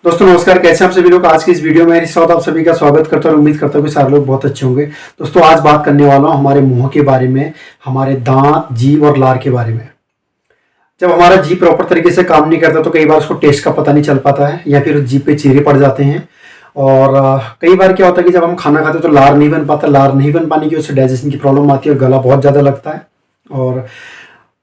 दोस्तों नमस्कार, कैसे हैं आप सभी लोग। आज की इस वीडियो में आप सभी का स्वागत करता हूं और उम्मीद करता हूं कि सारे लोग बहुत अच्छे होंगे। दोस्तों आज बात करने वाला हूं हमारे मुंह के बारे में, हमारे दांत, जीभ और लार के बारे में। जब हमारा जीभ प्रॉपर तरीके से काम नहीं करता तो कई बार उसको टेस्ट का पता नहीं चल पाता है या फिर जीभ पे चीरे पड़ जाते हैं। और कई बार क्या होता है कि जब हम खाना खाते हैं तो लार नहीं बन पाता। लार नहीं बन पाने की वजह से डाइजेशन की प्रॉब्लम आती है और गला बहुत ज़्यादा लगता है। और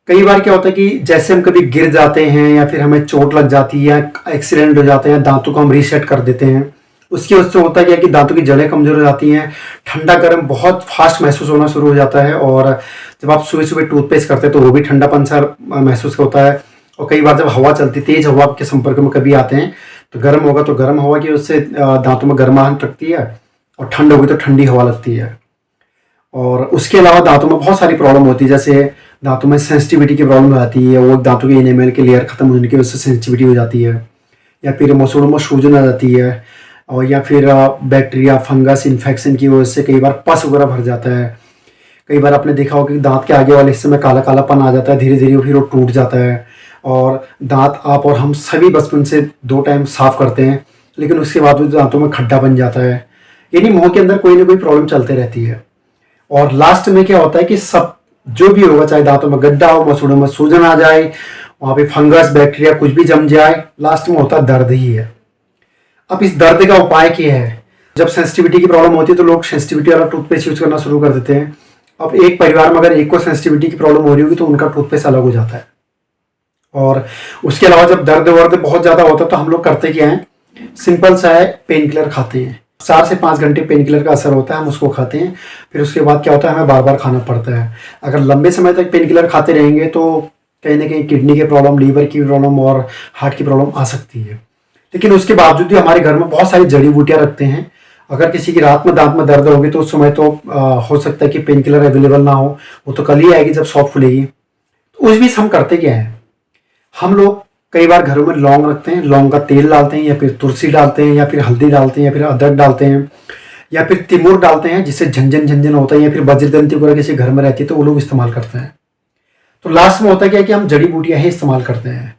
कई बार क्या होता है कि जैसे हम कभी गिर जाते हैं या फिर हमें चोट लग जाती है या एक्सीडेंट हो जाते हैं, दांतों को हम रीसेट कर देते हैं। उसकी वजह से होता क्या है कि दांतों की जड़ें कमजोर हो जाती हैं, ठंडा गर्म बहुत फास्ट महसूस होना शुरू हो जाता है। और जब आप सुबह सुबह टूथपेस्ट करते हैं तो वो भी ठंडापन सा महसूस होता है। और कई बार जब हवा चलती, तेज हवा के संपर्क में कभी आते हैं तो गर्म होगा तो गर्म हवा की वजह से दांतों में गर्माहट लगती है और ठंड होगी तो ठंडी हवा लगती है। और उसके अलावा दांतों में बहुत सारी प्रॉब्लम होती है, जैसे दांतों में सेंसिटिविटी की प्रॉब्लम हो जाती है, वो दांतों के एनेमल की लेयर खत्म होने की वजह से सेंसिटिविटी हो जाती है, या फिर मसूड़ों में सूजन आ जाती है, और या फिर बैक्टीरिया फंगस इन्फेक्शन की वजह से कई बार पस वगैरह भर जाता है। कई बार आपने देखा होगा कि दांत के आगे वाले हिस्से में काला कालापन आ जाता है, धीरे धीरे फिर वो टूट जाता है। और दांत आप और हम सभी बचपन से 2 टाइम साफ करते हैं, लेकिन उसके बाद भी दांतों में खड्डा बन जाता है। यानी मुंह के अंदर कोई ना कोई प्रॉब्लम चलते रहती है। और लास्ट में क्या होता है कि सब जो भी होगा, चाहे दांतों में गड्ढा हो, मसूड़ों में सूजन आ जाए, वहां पे फंगस बैक्टीरिया कुछ भी जम जाए, लास्ट में होता दर्द ही है। अब इस दर्द का उपाय क्या है? जब सेंसिटिविटी की प्रॉब्लम होती है तो लोग सेंसिटिविटी वाला टूथपेस्ट यूज करना शुरू कर देते हैं। अब एक परिवार में अगर एक को सेंसिटिविटी की प्रॉब्लम हो रही होगी तो उनका टूथपेस्ट अलग हो जाता है। और उसके अलावा जब दर्द वर्द बहुत ज्यादा होता है तो हम लोग करते क्या है, सिंपल सा है, पेन किलर खाते हैं। 4 से 5 घंटे पेन किलर का असर होता है, हम उसको खाते हैं। फिर उसके बाद क्या होता है, हमें बार बार खाना पड़ता है। अगर लंबे समय तक पेन किलर खाते रहेंगे तो कहीं ना कहीं किडनी की प्रॉब्लम, लीवर की प्रॉब्लम और हार्ट की प्रॉब्लम आ सकती है। लेकिन उसके बावजूद भी हमारे घर में बहुत सारी जड़ी बूटियां रखते हैं। अगर किसी की रात में दांत में दर्द होगी तो उस समय तो हो सकता है कि पेन किलर अवेलेबल ना हो, वो तो कल ही आएगी जब शॉप खुलेगी। तो उस बीच हम करते क्या है, हम लोग कई बार घरों में लौंग रखते हैं, लौंग का तेल डालते हैं, या फिर तुलसी डालते हैं, या फिर हल्दी डालते हैं, या फिर अदरक डालते हैं, या फिर तिमुर डालते हैं जिससे झंझन झंझन होता है, या फिर वज्रदंती वगैरह किसी घर में रहती है तो वो लोग इस्तेमाल करते हैं। तो लास्ट में होता है क्या कि हम जड़ी बूटियां ही इस्तेमाल करते हैं।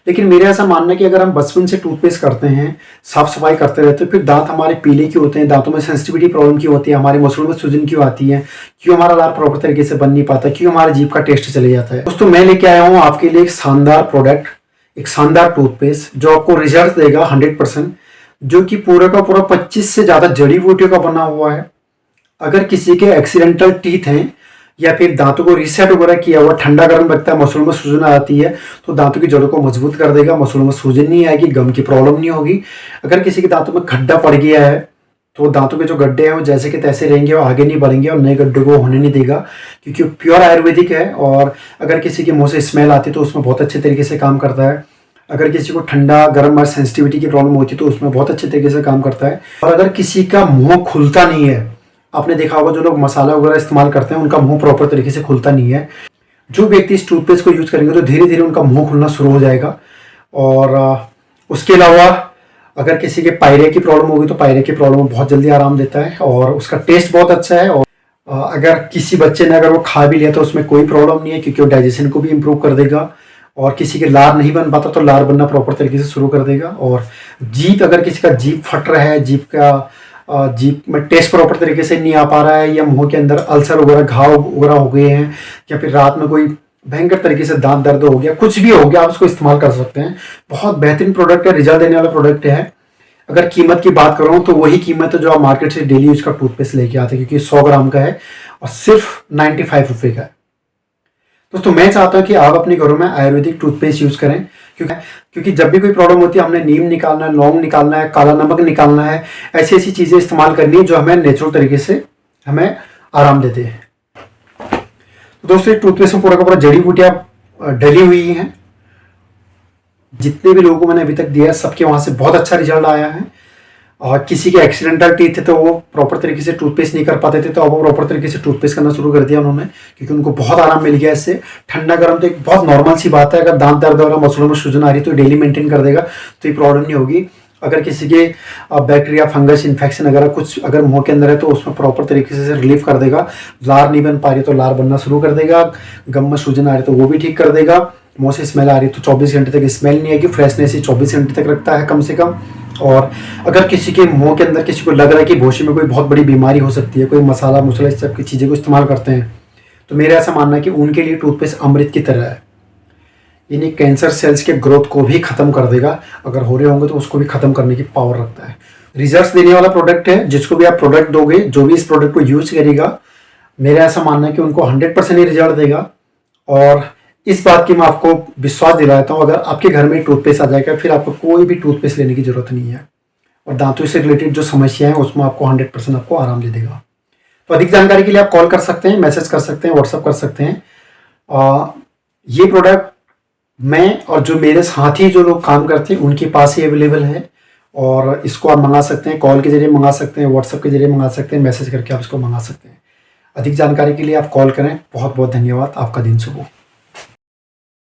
लेकिन मेरा ऐसा मानना है कि अगर हम बचपन से टूथपेस्ट करते हैं, साफ सफाई करते रहते हैं, फिर दांत हमारे पीले क्यों होते हैं, दांतों में सेंसिटिविटी प्रॉब्लम क्यों होती है, हमारे मसूड़ों में सूजन क्यों आती है, क्यों हमारा लार प्रॉपर तरीके से बन नहीं पाता, क्यों हमारे जीभ का टेस्ट चले जाता है। दोस्तों मैं लेके आया हूँ आपके लिए एक शानदार प्रोडक्ट, एक शानदार टूथपेस्ट जो आपको रिजल्ट देगा 100%, जो कि पूरा का पूरा 25 से ज्यादा जड़ी बूटियों का बना हुआ है। अगर किसी के एक्सीडेंटल टीथ हैं या फिर दांतों को रीसेट वगैरह किया हुआ, ठंडा गर्म लगता है, मसूड़ों में सूजन आ जाती है, तो दांतों की जड़ों को मजबूत कर देगा, मसूड़ों में सूजन नहीं आएगी, गम की प्रॉब्लम नहीं होगी। अगर किसी के दांतों में खड्डा पड़ गया है तो दांतों के जो गड्ढे हैं वो जैसे के तैसे रहेंगे और आगे नहीं बढ़ेंगे और नए गड्ढों को होने नहीं देगा, क्योंकि प्योर आयुर्वेदिक है। और अगर किसी के मुंह से स्मेल आती है तो उसमें बहुत अच्छे तरीके से काम करता है। अगर किसी को ठंडा गर्म और सेंसिटिविटी की प्रॉब्लम होती है तो उसमें बहुत अच्छे तरीके से काम करता है। और अगर किसी का मुंह खुलता नहीं है, आपने देखा होगा जो लोग मसाला वगैरह इस्तेमाल करते हैं उनका मुंह प्रॉपर तरीके से खुलता नहीं है, जो व्यक्ति इस टूथपेस्ट को यूज करेंगे तो धीरे धीरे उनका मुंह खुलना शुरू हो जाएगा। और उसके अलावा अगर किसी के पायरिया की प्रॉब्लम होगी तो पायरिया की प्रॉब्लम बहुत जल्दी आराम देता है और उसका टेस्ट बहुत अच्छा है। और अगर किसी बच्चे ने अगर वो खा भी लिया तो उसमें कोई प्रॉब्लम नहीं है, क्योंकि वो डाइजेशन को भी इम्प्रूव कर देगा। और किसी के लार नहीं बन पाता तो लार बनना प्रॉपर तरीके से शुरू कर देगा। और जीभ, अगर किसी का जीभ फट रहा है, जीभ में टेस्ट प्रॉपर तरीके से नहीं आ पा रहा है, या मुंह के अंदर अल्सर वगैरह घाव वगैरह हो गए हैं, या फिर रात में कोई भयंकर तरीके से दांत दर्द हो गया, कुछ भी हो गया, आप उसको इस्तेमाल कर सकते हैं। बहुत बेहतरीन प्रोडक्ट है, रिजल्ट देने वाला प्रोडक्ट है। अगर कीमत की बात करूँ तो वही कीमत है जो आप मार्केट से डेली यूज का टूथपेस्ट लेके आते हैं, क्योंकि 100 ग्राम का है और सिर्फ 95 रुपये का है। दोस्तों मैं चाहता हूं कि आप अपने घरों में आयुर्वेदिक टूथपेस्ट यूज करें, क्योंकि जब भी कोई प्रॉब्लम होती है, हमने नीम निकालना है, लौंग निकालना है, काला नमक निकालना है, ऐसी ऐसी चीजें इस्तेमाल करनी है जो हमें नेचुरल तरीके से हमें आराम देते हैं। तो दोस्तों टूथपेस्ट में पूरा का पूरा जड़ी बूटियां डली हुई हैं। जितने भी लोगों को मैंने अभी तक दिया सबके वहां से बहुत अच्छा रिजल्ट आया है। और किसी के एक्सीडेंटल टीथ थे तो वो प्रॉपर तरीके से टूथपेस्ट नहीं कर पाते थे, तो अब वो प्रॉपर तरीके से टूथपेस्ट करना शुरू कर दिया उन्होंने, क्योंकि उनको बहुत आराम मिल गया इससे। ठंडा गर्म तो एक बहुत नॉर्मल सी बात है, अगर दांत दर्द और मसलों में सूजन आ रही तो डेली मेंटेन कर देगा तो ये प्रॉब्लम नहीं होगी। अगर किसी के बैक्टीरिया फंगस इन्फेक्शन वगैरह कुछ अगर मुंह के अंदर है तो उसमें प्रॉपर तरीके से रिलीफ कर देगा। लार नहीं बन पा रही तो लार बनना शुरू कर देगा, गम में सूजन आ रही तो वो भी ठीक कर देगा, मुंह से स्मेल आ रही तो 24 घंटे तक स्मेल नहीं आएगी, फ्रेशनेस ही 24 घंटे तक रखता है कम से कम। और अगर किसी के मुंह के अंदर किसी को लग रहा है कि भविष्य में कोई बहुत बड़ी बीमारी हो सकती है, कोई मसाला मुसला इस सब की चीज़ें को इस्तेमाल करते हैं, तो मेरा ऐसा मानना है कि उनके लिए टूथपेस्ट अमृत की तरह है। यानी कैंसर सेल्स के ग्रोथ को भी ख़त्म कर देगा, अगर हो रहे होंगे तो उसको भी ख़त्म करने की पावर रखता है। रिजल्ट्स देने वाला प्रोडक्ट है। जिसको भी आप प्रोडक्ट दोगे, जो भी इस प्रोडक्ट को यूज़ करेगा, मेरा ऐसा मानना है कि उनको 100% ही रिजल्ट देगा। और इस बात की मैं आपको विश्वास दिलाता हूँ, अगर आपके घर में टूथपेस्ट आ जाएगा, फिर आपको कोई भी टूथपेस्ट लेने की ज़रूरत नहीं है। और दांतों से रिलेटेड जो समस्याएं हैं उसमें आपको 100% आपको आराम दे देगा। तो अधिक जानकारी के लिए आप कॉल कर सकते हैं, मैसेज कर सकते हैं, व्हाट्सअप कर सकते हैं। ये प्रोडक्ट मैं और जो मेरे साथी जो लोग काम करते हैं उनके पास ही अवेलेबल है, और इसको आप मंगा सकते हैं, कॉल के जरिए मंगा सकते हैं, व्हाट्सएप के जरिए मंगा सकते हैं, मैसेज करके आप इसको मंगा सकते हैं। अधिक जानकारी के लिए आप कॉल करें। बहुत बहुत धन्यवाद। आपका दिन शुभ हो।